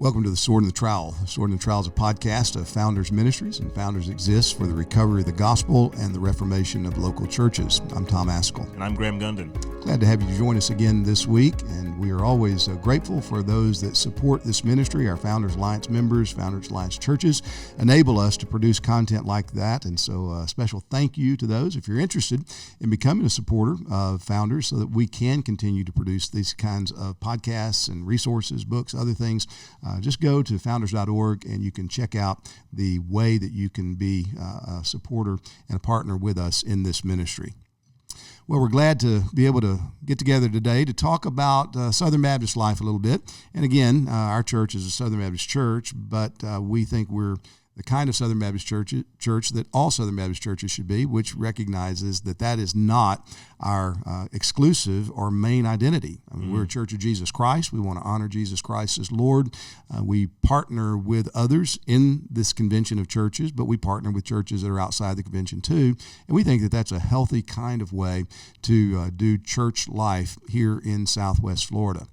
Welcome to the Sword and The Trowel. The Sword and The Trowel is a podcast of Founders Ministries, and Founders exists for the recovery of the gospel and the reformation of local churches. I'm Tom Ascol. And I'm Graham Gunden. Glad to have you join us again this week, and we are always grateful for those that support this ministry. Our Founders Alliance members, Founders Alliance churches, enable us to produce content like that, and so a special thank you to those. If you're interested in becoming a supporter of Founders so that we can continue to produce these kinds of podcasts and resources, books, other things, just go to founders.org and you can check out the way that you can be a supporter and a partner with us in this ministry. Well, we're glad to be able to get together today to talk about Southern Baptist life a little bit. And again, our church is a Southern Baptist church, but we think we're the kind of Southern Baptist church that all Southern Baptist churches should be, which recognizes that that is not our exclusive or main identity. I mean, We're a church of Jesus Christ. We want to honor Jesus Christ as Lord. We partner with others in this convention of churches, but we partner with churches that are outside the convention too. And we think that that's a healthy kind of way to do church life here in Southwest Florida.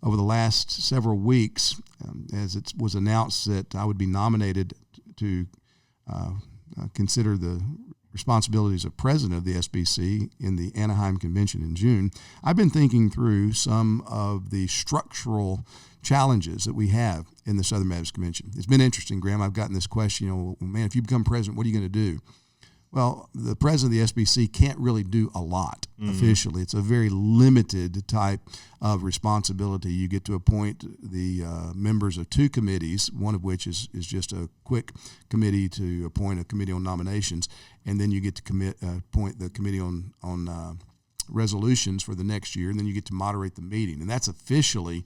Over the last several weeks, as it was announced that I would be nominated to consider the responsibilities of president of the SBC in the Anaheim Convention in June, I've been thinking through some of the structural challenges that we have in the Southern Baptist Convention. It's been interesting, Graham. I've gotten this question, man, if you become president, what are you going to do? Well, the president of the SBC can't really do a lot officially. It's a very limited type of responsibility. You get to appoint the members of two committees, one of which is just a quick committee to appoint a committee on nominations, and then you get to appoint the committee on resolutions for the next year, and then you get to moderate the meeting. And that's officially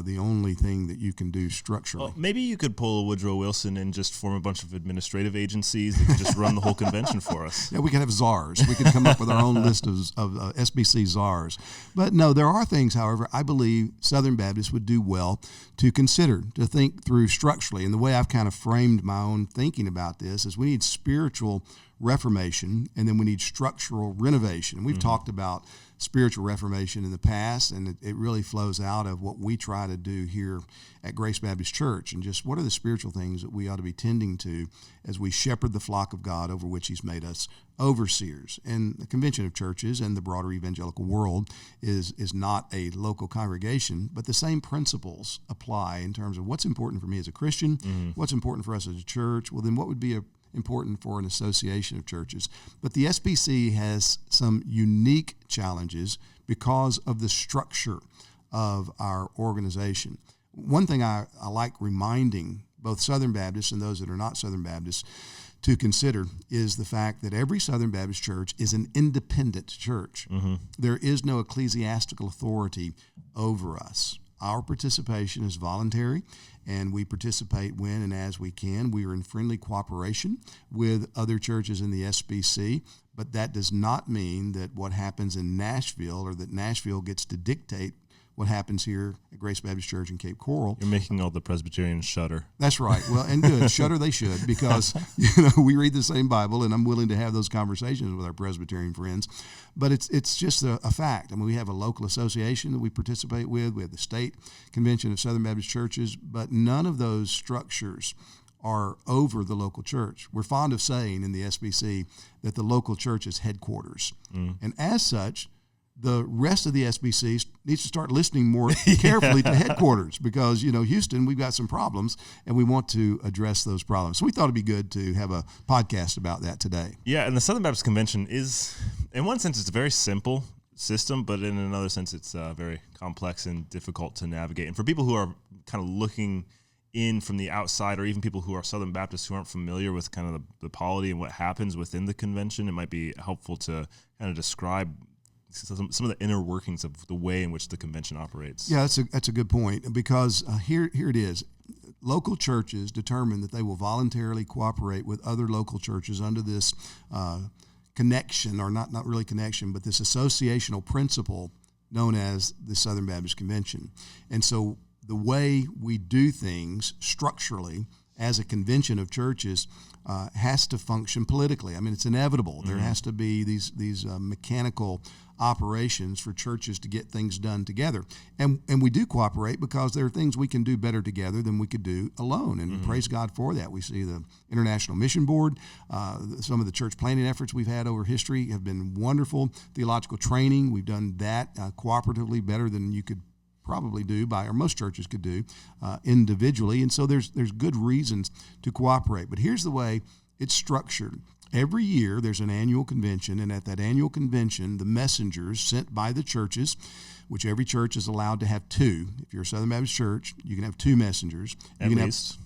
the only thing that you can do structurally. Well, maybe you could pull a Woodrow Wilson and just form a bunch of administrative agencies that could just run the whole convention for us. Yeah, we could have czars. We could come up with our own list of SBC czars. But no, there are things, however, I believe Southern Baptists would do well to consider, to think through structurally. And the way I've kind of framed my own thinking about this is we need spiritual reformation, and then we need structural renovation. And we've talked about spiritual reformation in the past, and it really flows out of what we try to do here at Grace Baptist Church, and just what are the spiritual things that we ought to be tending to as we shepherd the flock of God over which He's made us overseers. And the Convention of Churches and the broader evangelical world is not a local congregation, but the same principles apply in terms of what's important for me as a Christian, what's important for us as a church. Well, then what would be important for an association of churches. But the SBC has some unique challenges because of the structure of our organization. One thing I like reminding both Southern Baptists and those that are not Southern Baptists to consider is the fact that every Southern Baptist church is an independent church. There is no ecclesiastical authority over us. Our participation is voluntary, and we participate when and as we can. We are in friendly cooperation with other churches in the SBC, but that does not mean that what happens in Nashville or that Nashville gets to dictate what happens here at Grace Baptist Church in Cape Coral. You're making all the Presbyterians shudder. That's right. Well, and good. Shudder they should, because we read the same Bible, and I'm willing to have those conversations with our Presbyterian friends. But it's just a fact. I mean, we have a local association that we participate with. We have the State Convention of Southern Baptist Churches, but none of those structures are over the local church. We're fond of saying in the SBC that the local church is headquarters. And as such, the rest of the SBC needs to start listening more carefully to headquarters because, Houston, we've got some problems, and we want to address those problems. So we thought it'd be good to have a podcast about that today. Yeah, and the Southern Baptist Convention is, in one sense, it's a very simple system, but in another sense, it's very complex and difficult to navigate. And for people who are kind of looking in from the outside, or even people who are Southern Baptists who aren't familiar with kind of the polity and what happens within the convention, it might be helpful to kind of describe some of the inner workings of the way in which the convention operates. Yeah, that's a good point, because here it is. Local churches determine that they will voluntarily cooperate with other local churches under this connection, or not really connection, but this associational principle known as the Southern Baptist Convention. And so the way we do things structurally as a convention of churches has to function politically. I mean, it's inevitable. There has to be these mechanical operations for churches to get things done together. And we do cooperate because there are things we can do better together than we could do alone. And praise God for that. We see the International Mission Board, some of the church planning efforts we've had over history have been wonderful. Theological training, we've done that cooperatively better than you could probably do or most churches could do individually. And so there's good reasons to cooperate. But here's the way it's structured. Every year there's an annual convention, and at that annual convention, the messengers sent by the churches, which every church is allowed to have two. If you're a Southern Baptist church, you can have two messengers. At least.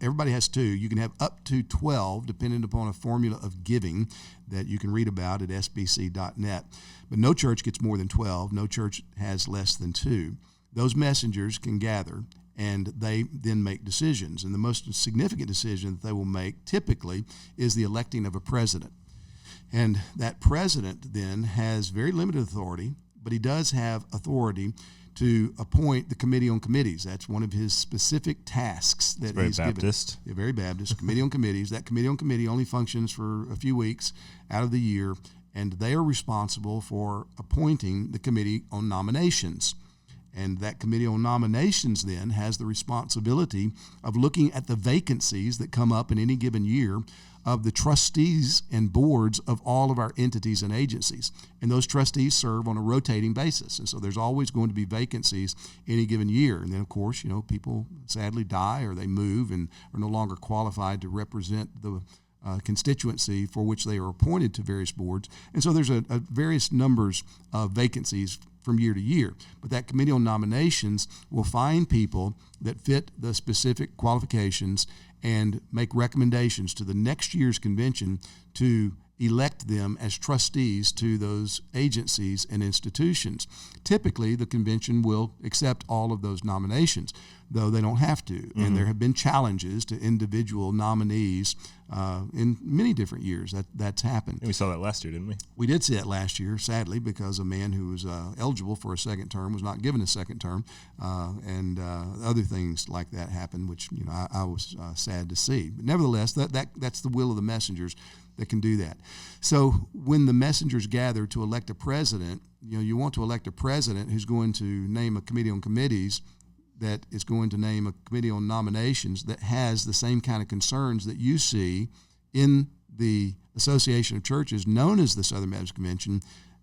Everybody has two. You can have up to 12, depending upon a formula of giving that you can read about at sbc.net. But no church gets more than 12. No church has less than two. Those messengers can gather, and they then make decisions. And the most significant decision that they will make typically is the electing of a president. And that president then has very limited authority, but he does have authority to appoint the committee on committees. That's one of his specific tasks that he's Baptist. given. Yeah, very Baptist. Committee on committees. That committee on committee only functions for a few weeks out of the year, and they are responsible for appointing the committee on nominations. And that committee on nominations then has the responsibility of looking at the vacancies that come up in any given year of the trustees and boards of all of our entities and agencies. And those trustees serve on a rotating basis. And so there's always going to be vacancies any given year. And then, of course, people sadly die or they move and are no longer qualified to represent the constituency for which they are appointed to various boards. And so there's a various numbers of vacancies from year to year. But that committee on nominations will find people that fit the specific qualifications and make recommendations to the next year's convention to elect them as trustees to those agencies and institutions. Typically, the convention will accept all of those nominations, though they don't have to. Mm-hmm. And there have been challenges to individual nominees in many different years. That's happened. And we saw that last year, didn't we? We did see it last year, sadly, because a man who was eligible for a second term was not given a second term, and other things like that happened, which I was sad to see. But nevertheless, that's the will of the messengers that can do that. So when the messengers gather to elect a president, you want to elect a president who's going to name a committee on committees, that is going to name a committee on nominations that has the same kind of concerns that you see in the Association of Churches, known as the Southern Baptist Convention,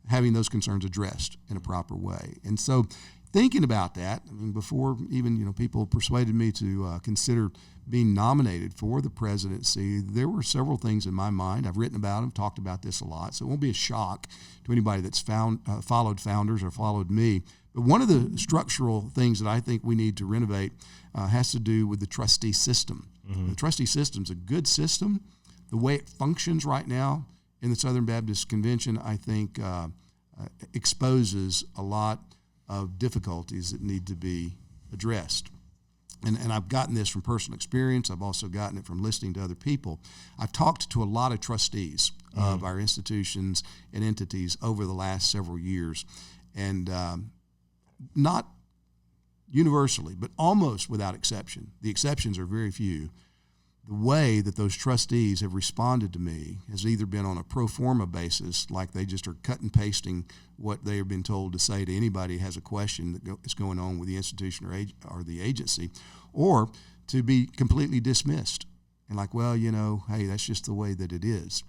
having those concerns addressed in a proper way. And so thinking about that, before even people persuaded me to consider being nominated for the presidency, there were several things in my mind. I've written about them, talked about this a lot, so it won't be a shock to anybody that's followed Founders or followed me. But one of the structural things that I think we need to renovate has to do with the trustee system. Mm-hmm. The trustee system is a good system. The way it functions right now in the Southern Baptist Convention, I think, exposes a lot of difficulties that need to be addressed. And I've gotten this from personal experience. I've also gotten it from listening to other people. I've talked to a lot of trustees of our institutions and entities over the last several years. And not universally, but almost without exception, the exceptions are very few, the way that those trustees have responded to me has either been on a pro forma basis, like they just are cut and pasting what they have been told to say to anybody who has a question that is going on with the institution or the agency, or to be completely dismissed and like, well, hey, that's just the way that it is.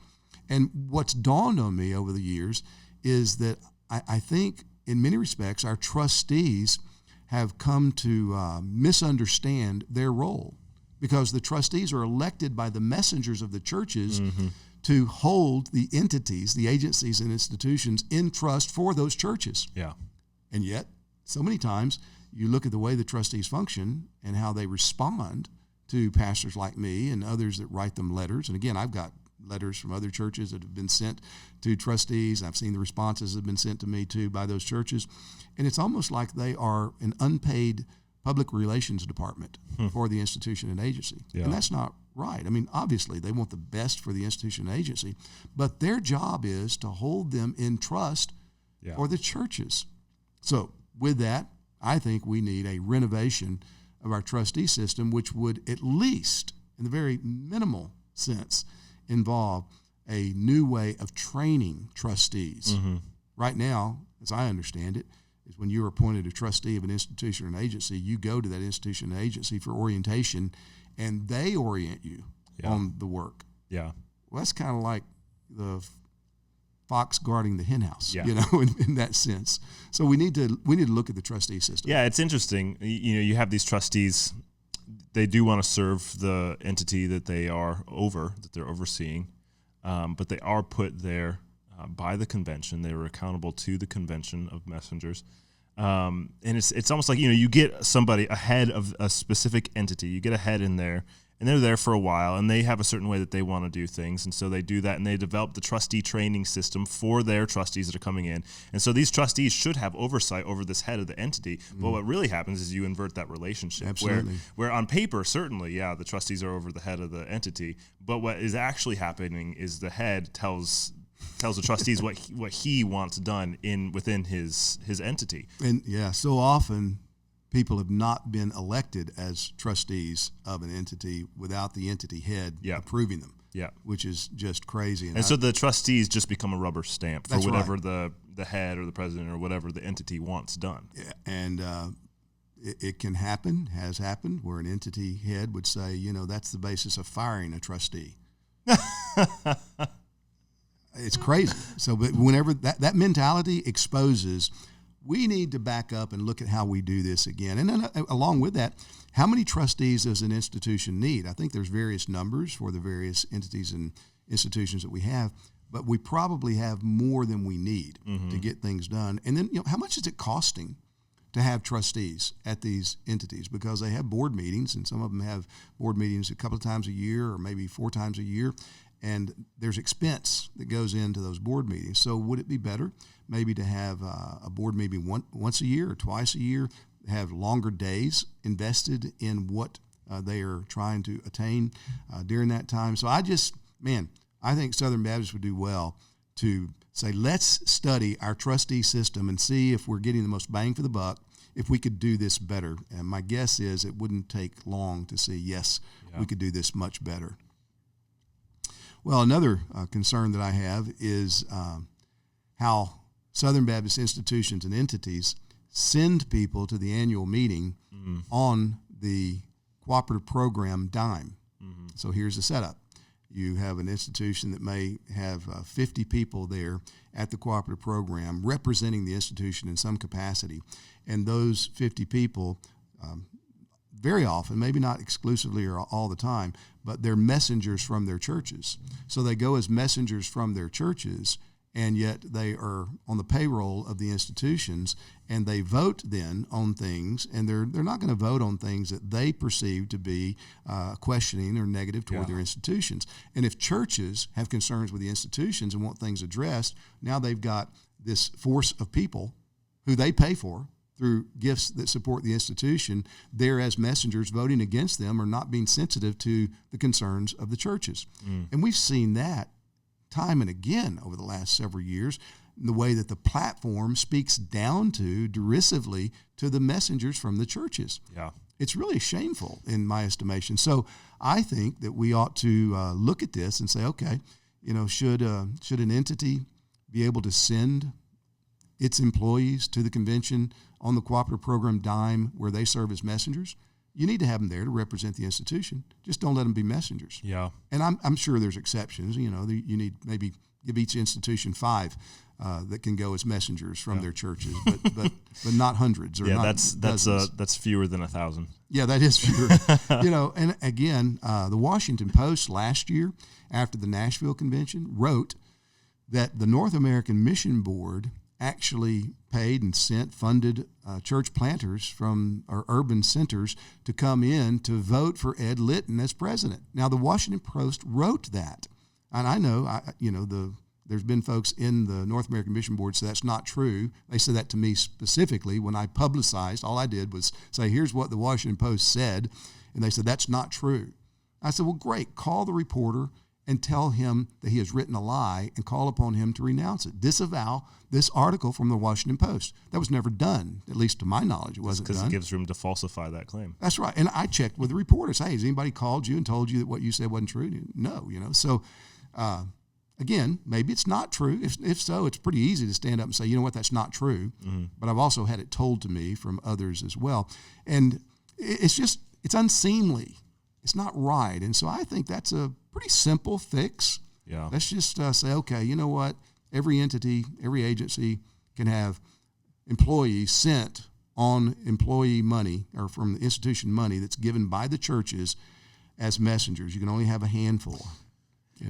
And what's dawned on me over the years is that I think in many respects our trustees have come to misunderstand their role, because the trustees are elected by the messengers of the churches to hold the entities, the agencies and institutions in trust for those churches. Yeah. And yet, so many times, you look at the way the trustees function and how they respond to pastors like me and others that write them letters. And again, I've got letters from other churches that have been sent to trustees. I've seen the responses that have been sent to me too by those churches. And it's almost like they are an unpaid public relations department for the institution and agency. Yeah. And that's not right. Obviously, they want the best for the institution and agency, but their job is to hold them in trust for the churches. So with that, I think we need a renovation of our trustee system, which would at least, in the very minimal sense, involve a new way of training trustees. Mm-hmm. Right now, as I understand it, is when you're appointed a trustee of an institution or an agency, you go to that institution or agency for orientation, and they orient you on the work. Yeah. Well, that's kind of like the fox guarding the hen house, yeah. In that sense. So we need to look at the trustee system. Yeah, it's interesting. You have these trustees. They do want to serve the entity that they are over, that they're overseeing, but they are put there by the convention. They were accountable to the convention of messengers. And it's almost like, you get somebody ahead of a specific entity. You get a head in there, and they're there for a while, and they have a certain way that they want to do things. And so they do that, and they develop the trustee training system for their trustees that are coming in. And so these trustees should have oversight over this head of the entity. But what really happens is you invert that relationship. Absolutely. Where on paper, certainly, the trustees are over the head of the entity. But what is actually happening is the head tells the trustees what he wants done within his entity. And so often people have not been elected as trustees of an entity without the entity head approving them. Yeah, which is just crazy. And so the trustees just become a rubber stamp for whatever right. the head or the president or whatever the entity wants done. Yeah, and it can happen, has happened, where an entity head would say, that's the basis of firing a trustee. It's crazy. So, but whenever that mentality exposes, we need to back up and look at how we do this again. And then along with that, how many trustees does an institution need? I think there's various numbers for the various entities and institutions that we have, but we probably have more than we need to get things done. And then, how much is it costing to have trustees at these entities? Because they have board meetings, and some of them have board meetings a couple of times a year or maybe 4 times a year. And there's expense that goes into those board meetings. So would it be better maybe to have a board maybe once a year or twice a year, have longer days invested in what they are trying to attain during that time? So I think Southern Baptists would do well to say, let's study our trustee system and see if we're getting the most bang for the buck, if we could do this better. And my guess is it wouldn't take long to see, we could do this much better. Well, another concern that I have is how Southern Baptist institutions and entities send people to the annual meeting on the cooperative program dime. So here's the setup. You have an institution that may have 50 people there at the cooperative program representing the institution in some capacity, and those 50 people very often, maybe not exclusively or all the time, but they're messengers from their churches. So they go as messengers from their churches, and yet they are on the payroll of the institutions, and they vote then on things, and they're not going to vote on things that they perceive to be questioning or negative toward their institutions. And if churches have concerns with the institutions and want things addressed, now they've got this force of people who they pay for through gifts that support the institution, they're as messengers voting against them or not being sensitive to the concerns of the churches. And we've seen that time and again over the last several years, in the way that the platform speaks down to, derisively, to the messengers from the churches. Yeah. It's really shameful in my estimation. So I think that we ought to look at this and say, okay, should an entity be able to send its employees to the convention on the cooperative program dime where they serve as messengers? You need to have them there to represent the institution. Just don't let them be messengers. Yeah. And I'm sure there's exceptions. You need maybe give each institution 5 that can go as messengers from their churches, but not hundreds or not dozens. That's fewer than 1,000. Yeah, that is fewer. And again, the Washington Post last year, after the Nashville Convention, wrote that the North American Mission Board actually paid and funded church planters from our urban centers to come in to vote for Ed Litton as president. Now, the Washington Post wrote that, and I know, there's been folks in the North American Mission Board say that's not true. They said that to me specifically when I publicized. All I did was say, here's what the Washington Post said, and they said that's not true. I said, well, great, call the reporter and tell him that he has written a lie and call upon him to renounce it. Disavow this article from the Washington Post. That was never done, at least to my knowledge. It wasn't done. Because it gives room to falsify that claim. That's right. And I checked with the reporters. Hey, has anybody called you and told you that what you said wasn't true? No, So, again, maybe it's not true. If so, it's pretty easy to stand up and say, you know what, that's not true. Mm-hmm. But I've also had it told to me from others as well. And it's unseemly. It's not right. And so I think that's a pretty simple fix. Yeah. Let's just say, okay, you know what? Every entity, every agency can have employees sent on employee money or from the institution money that's given by the churches as messengers. You can only have a handful.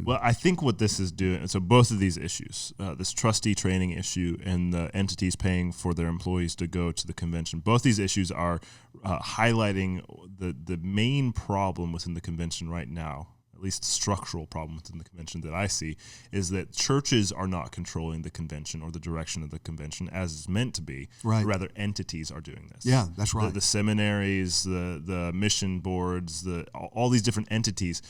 Well, I think what this is doing, so both of these issues, this trustee training issue and the entities paying for their employees to go to the convention, both these issues are highlighting the main problem within the convention right now, at least structural problem within the convention that I see, is that churches are not controlling the convention or the direction of the convention as it's meant to be. Right. Rather, entities are doing this. Yeah, that's right. The seminaries, the mission boards, all these different entities.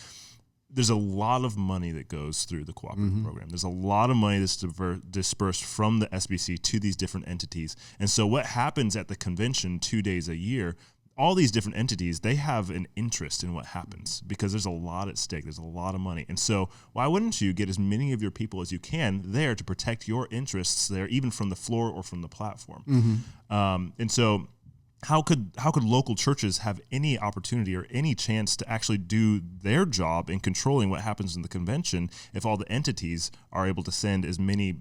There's a lot of money that goes through the cooperative program. There's a lot of money that's dispersed from the SBC to these different entities. And so what happens at the convention 2 days a year, all these different entities, they have an interest in what happens because there's a lot at stake. There's a lot of money. And so why wouldn't you get as many of your people as you can there to protect your interests there, even from the floor or from the platform? Mm-hmm. And so how could local churches have any opportunity or any chance to actually do their job in controlling what happens in the convention if all the entities are able to send as many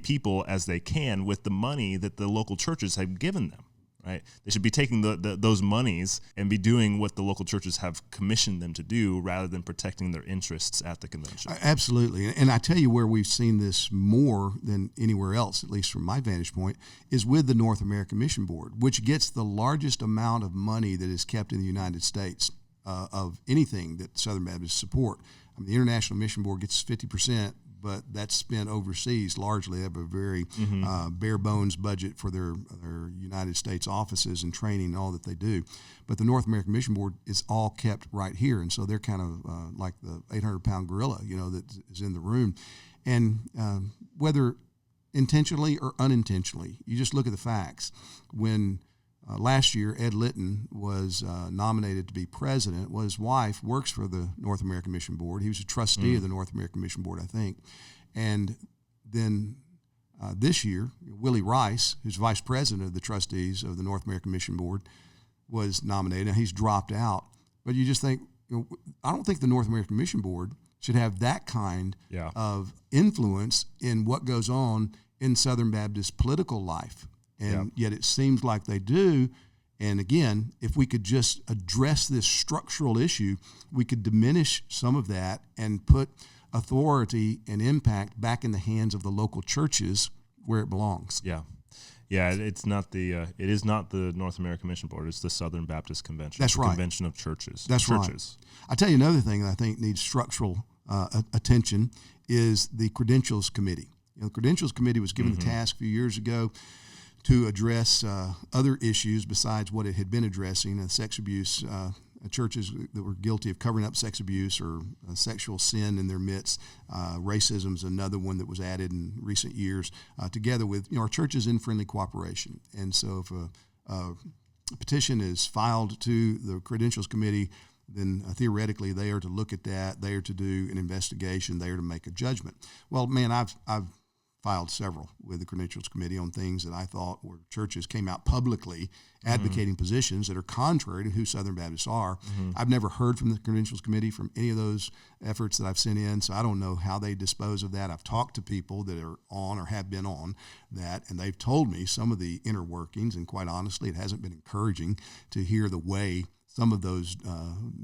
people as they can with the money that the local churches have given them? Right? They should be taking those monies and be doing what the local churches have commissioned them to do rather than protecting their interests at the convention. Absolutely. And I tell you where we've seen this more than anywhere else, at least from my vantage point, is with the North American Mission Board, which gets the largest amount of money that is kept in the United States of anything that Southern Baptists support. I mean, the International Mission Board gets 50%, but that's spent overseas largely. They have a very bare bones budget for their United States offices and training and all that they do. But the North American Mission Board is all kept right here, and so they're kind of like the 800-pound gorilla, that is in the room. And whether intentionally or unintentionally, you just look at the facts. When last year, Ed Litton was nominated to be president. Well, his wife works for the North American Mission Board. He was a trustee of the North American Mission Board, I think. And then this year, Willie Rice, who's vice president of the trustees of the North American Mission Board, was nominated. Now, he's dropped out. But you just think, I don't think the North American Mission Board should have that kind of influence in what goes on in Southern Baptist political life. And yet it seems like they do. And again, if we could just address this structural issue, we could diminish some of that and put authority and impact back in the hands of the local churches where it belongs. Yeah, it's not it is not the North American Mission Board. It's the Southern Baptist Convention. That's right. Convention of Churches. That's churches. Right. I tell you another thing that I think needs structural attention is the Credentials Committee. The Credentials Committee was given the task a few years ago to address other issues besides what it had been addressing, sex abuse, churches that were guilty of covering up sex abuse or sexual sin in their midst. Racism is another one that was added in recent years, together with our churches in friendly cooperation. And so if a petition is filed to the Credentials Committee, then theoretically they are to look at that, they are to do an investigation, they are to make a judgment. Well, man, I've filed several with the Credentials Committee on things that I thought were churches came out publicly advocating positions that are contrary to who Southern Baptists are. I've never heard from the Credentials Committee from any of those efforts that I've sent in, so I don't know how they dispose of that. I've talked to people that are on or have been on that, and they've told me some of the inner workings, and quite honestly, it hasn't been encouraging to hear the way some of those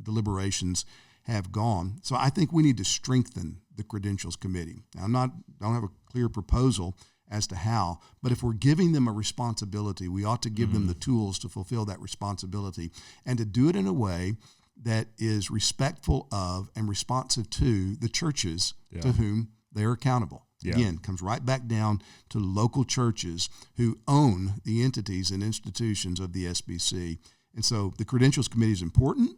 deliberations have gone. So I think we need to strengthen the Credentials Committee. Now, don't have a clear proposal as to how, but if we're giving them a responsibility, we ought to give them the tools to fulfill that responsibility and to do it in a way that is respectful of and responsive to the churches to whom they are accountable. Again, comes right back down to local churches who own the entities and institutions of the SBC. And so the Credentials Committee is important.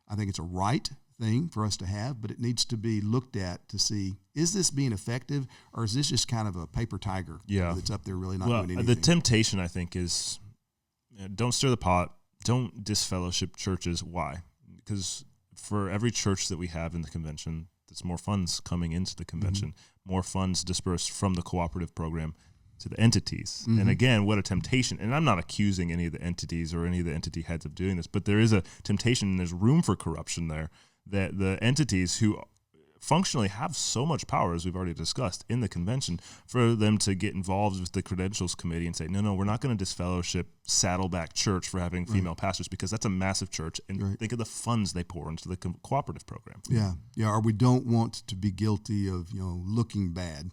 I think it's a right thing for us to have, but it needs to be looked at to see, is this being effective, or is this just kind of a paper tiger that's up there really not doing anything? The temptation, I think, is don't stir the pot, don't disfellowship churches. Why? Because for every church that we have in the convention, there's more funds coming into the convention, more funds dispersed from the cooperative program to the entities. And again, what a temptation. And I'm not accusing any of the entities or any of the entity heads of doing this, but there is a temptation and there's room for corruption there, that the entities who functionally have so much power, as we've already discussed, in the convention, for them to get involved with the credentials committee and say, no, we're not going to disfellowship Saddleback Church for having female pastors, because that's a massive church, and think of the funds they pour into the cooperative program. Or we don't want to be guilty of looking bad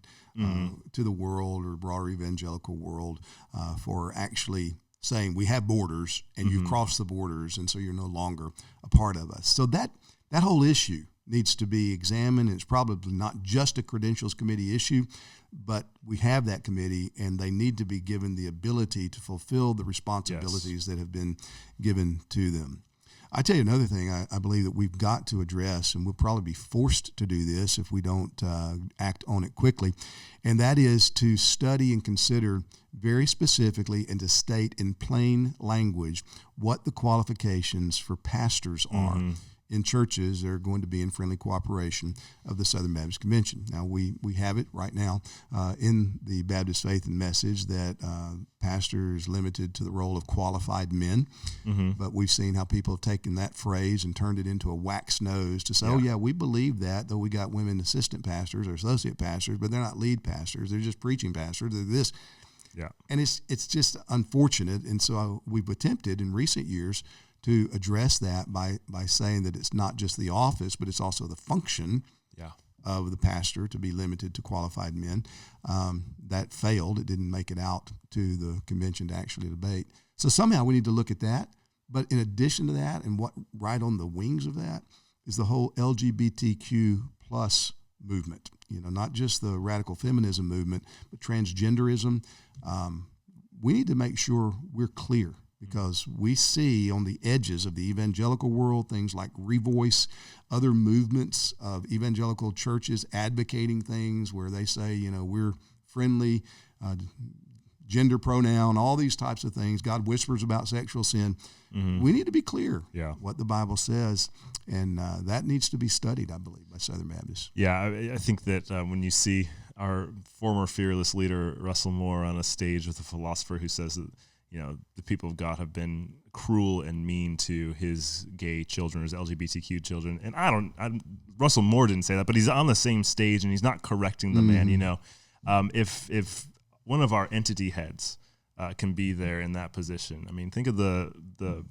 to the world or broader evangelical world for actually saying we have borders and you've crossed the borders, and so you're no longer a part of us. So that whole issue needs to be examined. It's probably not just a credentials committee issue, but we have that committee, and they need to be given the ability to fulfill the responsibilities that have been given to them. I tell you another thing I believe that we've got to address, and we'll probably be forced to do this if we don't act on it quickly, and that is to study and consider very specifically and to state in plain language what the qualifications for pastors are in churches that are going to be in friendly cooperation of the Southern Baptist Convention. Now, we have it right now in the Baptist Faith and Message that pastor is limited to the role of qualified men, but we've seen how people have taken that phrase and turned it into a wax nose to say, we believe that, though we got women assistant pastors or associate pastors, but they're not lead pastors, they're just preaching pastors, they're this. And it's just unfortunate, and so we've attempted in recent years to address that by saying that it's not just the office, but it's also the function of the pastor to be limited to qualified men. That failed. It didn't make it out to the convention to actually debate. So somehow we need to look at that. But in addition to that, and what right on the wings of that, is the whole LGBTQ plus movement. Not just the radical feminism movement, but transgenderism. We need to make sure we're clear, because we see on the edges of the evangelical world things like Revoice, other movements of evangelical churches advocating things where they say, we're friendly, gender pronoun, all these types of things. God whispers about sexual sin. We need to be clear what the Bible says, and that needs to be studied, I believe, by Southern Baptists. I think that when you see our former fearless leader, Russell Moore, on a stage with a philosopher who says that the people of God have been cruel and mean to his gay children, his LGBTQ children. And Russell Moore didn't say that, but he's on the same stage and he's not correcting the man, If one of our entity heads can be there in that position, I mean, think of the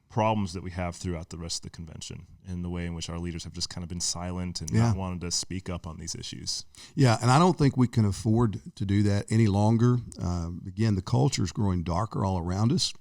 problems that we have throughout the rest of the convention and the way in which our leaders have just kind of been silent and not wanted to speak up on these issues. And I don't think we can afford to do that any longer. Again, the culture is growing darker all around us,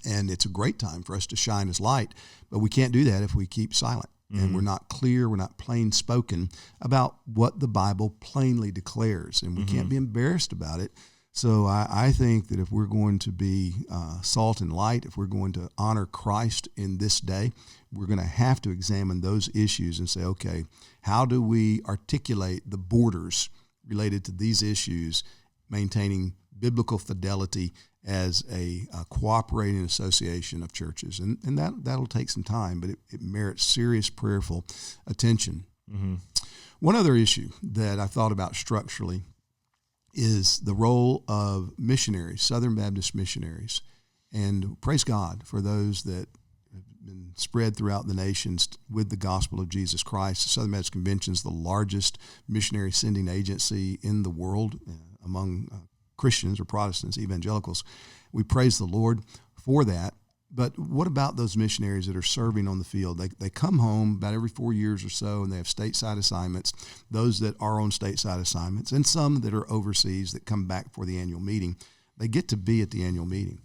and it's a great time for us to shine as light, but we can't do that if we keep silent. And we're not clear, we're not plain spoken about what the Bible plainly declares, and we can't be embarrassed about it. So I think that if we're going to be salt and light, if we're going to honor Christ in this day, we're going to have to examine those issues and say, okay, how do we articulate the borders related to these issues, maintaining biblical fidelity as a cooperating association of churches? And that'll take some time, but it merits serious prayerful attention. One other issue that I thought about structurally is the role of missionaries, Southern Baptist missionaries. And praise God for those that have been spread throughout the nations with the gospel of Jesus Christ. The Southern Baptist Convention is the largest missionary sending agency in the world among Christians or Protestants, evangelicals. We praise the Lord for that. But what about those missionaries that are serving on the field? They come home about every 4 years or so, and they have stateside assignments, those that are on stateside assignments, and some that are overseas that come back for the annual meeting. They get to be at the annual meeting.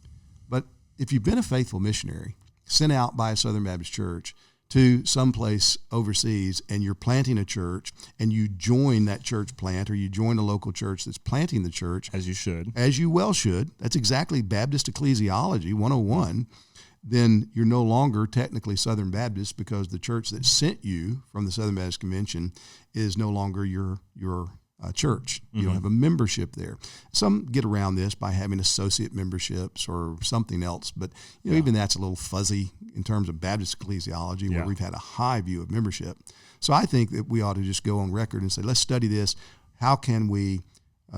But if you've been a faithful missionary sent out by a Southern Baptist church to someplace overseas, and you're planting a church, and you join that church plant, or you join a local church that's planting the church. As you should. As you well should. That's exactly Baptist ecclesiology 101. then you're no longer technically Southern Baptist, because the church that sent you from the Southern Baptist Convention is no longer your church. You don't have a membership there. Some get around this by having associate memberships or something else, but even that's a little fuzzy in terms of Baptist ecclesiology, where we've had a high view of membership. So I think that we ought to just go on record and say, let's study this. How can we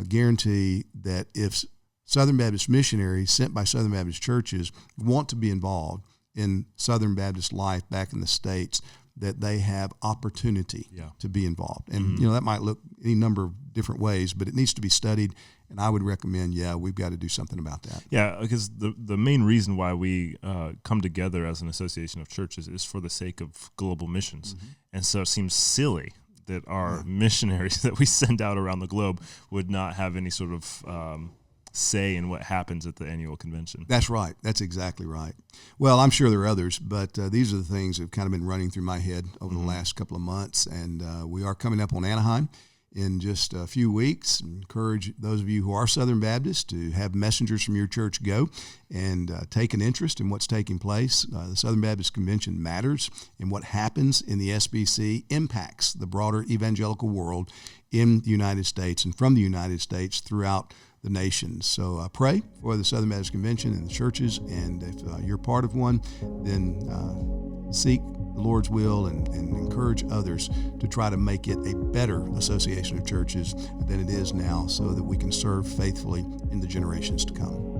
guarantee that if Southern Baptist missionaries sent by Southern Baptist churches want to be involved in Southern Baptist life back in the States, that they have opportunity to be involved? And, that might look any number of different ways, but it needs to be studied. And I would recommend, we've got to do something about that. Yeah, because the main reason why we come together as an association of churches is for the sake of global missions. And so it seems silly that our missionaries that we send out around the globe would not have any sort of say in what happens at the annual convention. That's right. That's exactly right. Well, I'm sure there are others, but these are the things that have kind of been running through my head over the last couple of months. And we are coming up on Anaheim in just a few weeks. Encourage those of you who are Southern Baptists to have messengers from your church go and take an interest in what's taking place. The Southern Baptist Convention matters, and what happens in the SBC impacts the broader evangelical world in the United States and from the United States throughout the nation. So pray for the Southern Baptist Convention and the churches, and if you're part of one, then seek the Lord's will and encourage others to try to make it a better association of churches than it is now, so that we can serve faithfully in the generations to come.